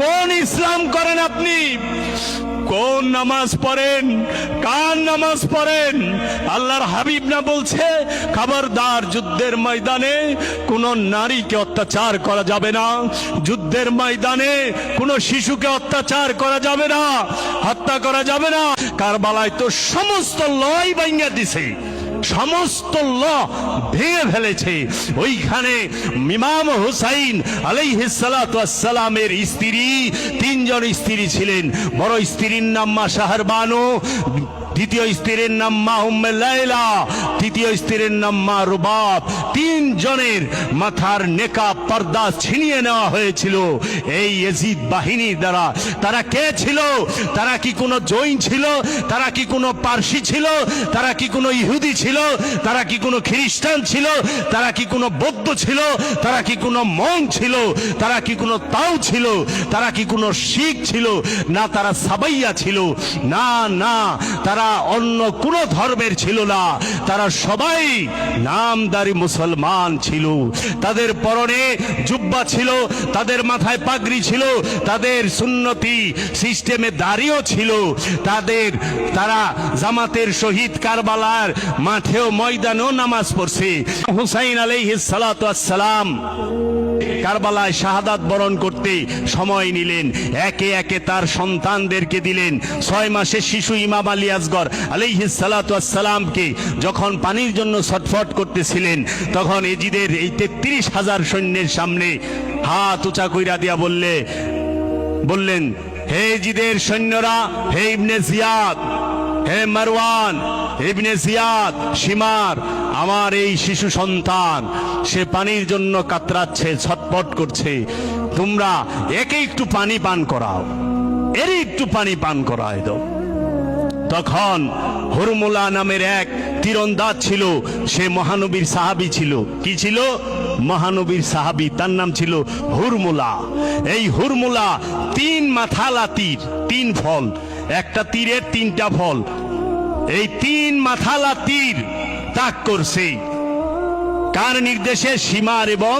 কোন ইসলাম করেন আপনি? কোন নামাজ পড়েন? কার নামাজ পড়েন? আল্লাহর হাবিব না বলছে খবরদার, যুদ্ধের ময়দানে কোন নারীকে অত্যাচার করা যাবে না, যুদ্ধের ময়দানে কোন শিশুকে অত্যাচার করা যাবে না, হত্যা করা যাবে না। কারবালায় তো সমস্ত লয় ভাঙিয়ে দিছে, সমস্ত ল ভেঙে ফেলেছে। ওইখানে ইমাম হুসাইন আলাইহিস সালাতু ওয়াস সালামের স্ত্রী, তিনজন স্ত্রী ছিলেন। বড় স্ত্রীর নাম মা শাহরবানু, দ্বিতীয় স্ত্রীর নাম মা উম্মে লাইলা, তৃতীয় স্ত্রীর নাম মা রুবাব। তিনজনের মাথার নেকাব পর্দা ছিনিয়ে নেওয়া হয়েছিল এই ইয়াজিদ বাহিনীর দ্বারা। তারা কে ছিল? তারা কি কোনো জৈন ছিল? তারা কি কোনো পারসি ছিল? তারা কি কোনো ইহুদি ছিল? তারা কি কোনো খ্রিস্টান ছিল? তারা কি কোনো বৌদ্ধ ছিল? তারা কি কোনো মং ছিল? তারা কি কোনো তাও ছিল? তারা কি কোনো শিখ ছিল? না, তারা সাবাইয়া ছিল। না না, তারা অন্য কোনো ধর্মের ছিল না। তারা সবাই নামদারি মুসলমান ছিল। তাদের পরনে জুব্বা ছিল, তাদের মাথায় পাগড়ি ছিল, তাদের সুন্নতি সিস্টেমে দাড়িও ছিল। তারা জামাতের শহীদ কারবালার মাঠেও ময়দানেও নামাজ পড়ছে। হুসাইন আলাইহিস সালাতু ওয়াস সালাম কারবালায় শাহাদাত বরণ করতে সময় নিলেন। একে একে তার সন্তানদেরকে দিলেন। 6 মাসের শিশু ইমাম আলী আসগর আলাইহিস সালাতু ওয়াস সালামকে যখন পানির জন্য ছটফট করতেছিলেন, তখন এজিদের এই 33,000 সৈন্যের সামনে হাত উঁচা কইরা দিয়া বললেন, হে এজিদের সৈন্যরা, হে ইবনে জিয়াদ, হে মারওয়ান, ইবনে জিয়াদ, শিমার, আমার এই শিশু সন্তান সে পানির জন্য কাতরাচ্ছে, ছটপট করছে। তোমরা একে একটু পানি পান করাও, এর একটু পানি পান করায় দাও। তখন হুরমুলা নামের এক তীরন্দাজ ছিল, সে মহানবীর সাহাবী ছিল। কি ছিল? মহানবীর সাহাবী, তার নাম ছিল হুরমুলা। এই হুরমুলা 3 মাথালা তীর, 3 ফল, একটা তীরের 3টা ফল, এই 3 মাথালা তীর তাক করছে। কার নির্দেশে? শিমার এবং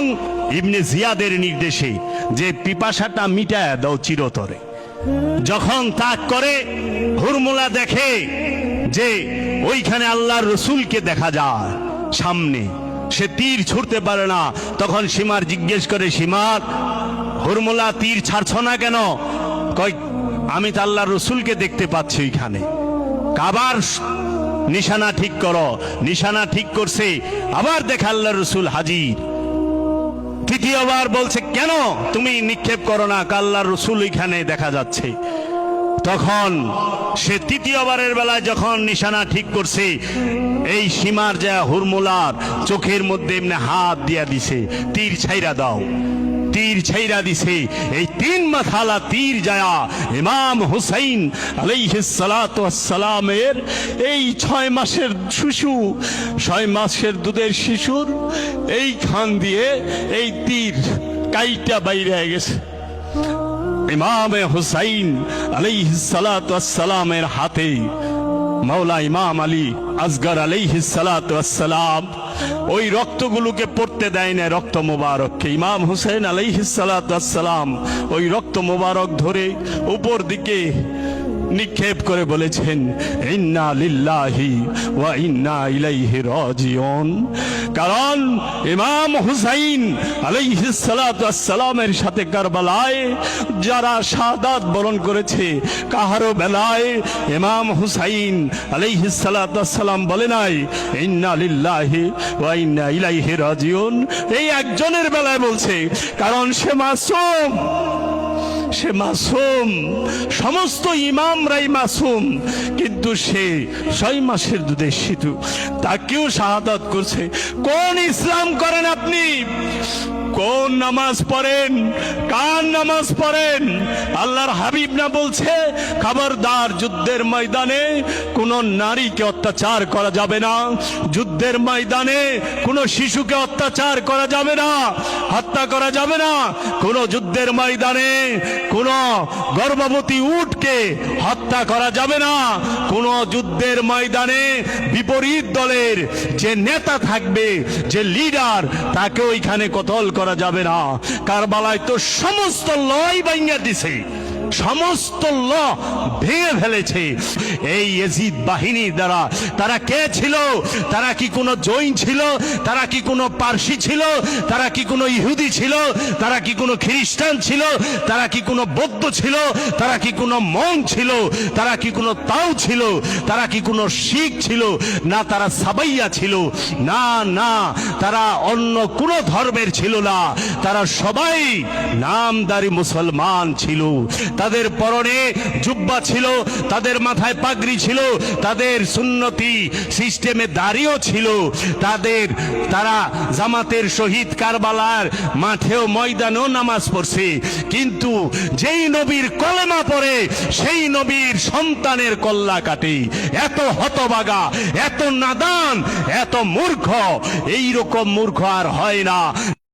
ইবনে জিয়াদের নির্দেশে, যে পিপাসাটা মিটায় দাও চিরতরে। যখন তাক করে হুরমুলা দেখে যে ওইখানে আল্লাহর রসুলকে দেখা যায় সামনে, সে তীর ছুড়তে পারে না। তখন শিমার জিজ্ঞেস করে, শিমার, হুরমুলা তীর ছাড়ছ না কেন? কয়, আমি তো আল্লাহর রসুলকে দেখতে পাচ্ছি ওইখানে। আবার নিশানা ঠিক করো। নিশানা ঠিক করছে, আবার দেখা আল্লাহর রসুল হাজির। তৃতীয়বার বলছে, কেন তুমি নিক্ষেপ করো না? আল্লাহর রসুল ওইখানে দেখা যাচ্ছে। তখন সে তৃতীয়বারের বেলায় যখন নিশানা ঠিক করছে, এই সীমার যা হুরমুলার চোখের মধ্যে এমনি হাত দিয়া দিছে, তীর ছাইরা দাও। তীর ছাইরা দিছে। এই 3 মাথালা তীর যায়া ইমাম হুসাইন আলাইহিস সালাতু ওয়াস সালামের এই 6 মাসের শিশু, 6 মাসের দুধের শিশুর এই খান দিয়ে এই তীর কাইটা বাইরে হয়ে গেছে। ইমাম হুসাইন আলাইহিস সালাতু ওয়াস সালামের হাতে মাওলা ইমাম আলী আসগর আলাইহিস সালাতু ওয়াস সালাম ওই রক্তগুলোকে পড়তে দেয় না, রক্ত মোবারককে। ইমাম হুসাইন আলাইহিস সালাতু ওয়াস সালাম ওই রক্ত মোবারক ধরে উপর দিকে নিক্ষেপ করে বলেছেন, ইন্না লিল্লাহি ওয়া ইন্না ইলাইহি রাজিউন। কারণ ইমাম হুসাইন আলাইহিস সালাতু ওয়াস সালামের সাথে কারবালায় যারা শাহাদাত বরণ করেছে, কাহারও বেলায় ইমাম হুসাইন আলাইহিস সালাতু ওয়াস সালাম বলে নাই ইন্না লিল্লাহি ওয়া ইন্না ইলাইহি রাজিউন। এই একজনের বেলায় বলছে, কারণ সে মাসুম, সে মাসুম। সমস্ত ইমামরাই মাসুম, কিন্তু সে 6 মাসের দুধের শিশু, তাকেও শাহাদাত করছে। কোন ইসলাম করেন আপনি? কোন নামাজ পড়েন? কার নামাজ পড়েন? আল্লাহর হাবিব না বলছে খবরদার, যুদ্ধের ময়দানে কোন নারীকে অত্যাচার করা যাবে না, যুদ্ধের ময়দানে কোন শিশুকে অত্যাচার করা যাবে না, হত্যা করা যাবে না, কোন যুদ্ধের ময়দানে কোন গর্ভবতী উটকে হত্যা করা যাবে না, কোন যুদ্ধের ময়দানে বিপরীত দলের যে নেতা থাকবে, যে লিডার, তাকে ওইখানে কতল করা করা যাবে না। কারবালায় তো সমস্ত লয় ভাঙিয়া দিছে, সমস্ত ল ভেঙে ফেলেছে এই ইয়াজিদ বাহিনীর দ্বারা। তারা কে ছিল? তারা কি কোনো জৈন ছিল? তারা কি কোনো পার্সি ছিল? তারা কি কোনো ইহুদি ছিল? তারা কি কোনো খ্রিস্টান ছিল? তারা কি কোনো বৌদ্ধ ছিল? তারা কি কোনো মং ছিল? তারা কি কোনো তাও ছিল? তারা কি কোনো শিখ ছিল? না তারা সাবাইয়া ছিল, না না তারা অন্য কোনো ধর্মের ছিল না। তারা সবাই নামদারি মুসলমান ছিল। তাদের পরনে জুব্বা ছিল, তাদের মাথায় পাগড়ি ছিল, তাদের সুন্নতি সিস্টেমে দাড়িও ছিল। তারা জামাতের শহীদ কারবালার মাঠেও ময়দানেও নামাজ পড়ছে। কিন্তু যেই নবীর কলেমা পড়ে সেই নবীর সন্তানের কল্লা কাটে। এত হতভাগা, এত নাদান, এত মূর্খ, এইরকম মূর্খ আর হয় না।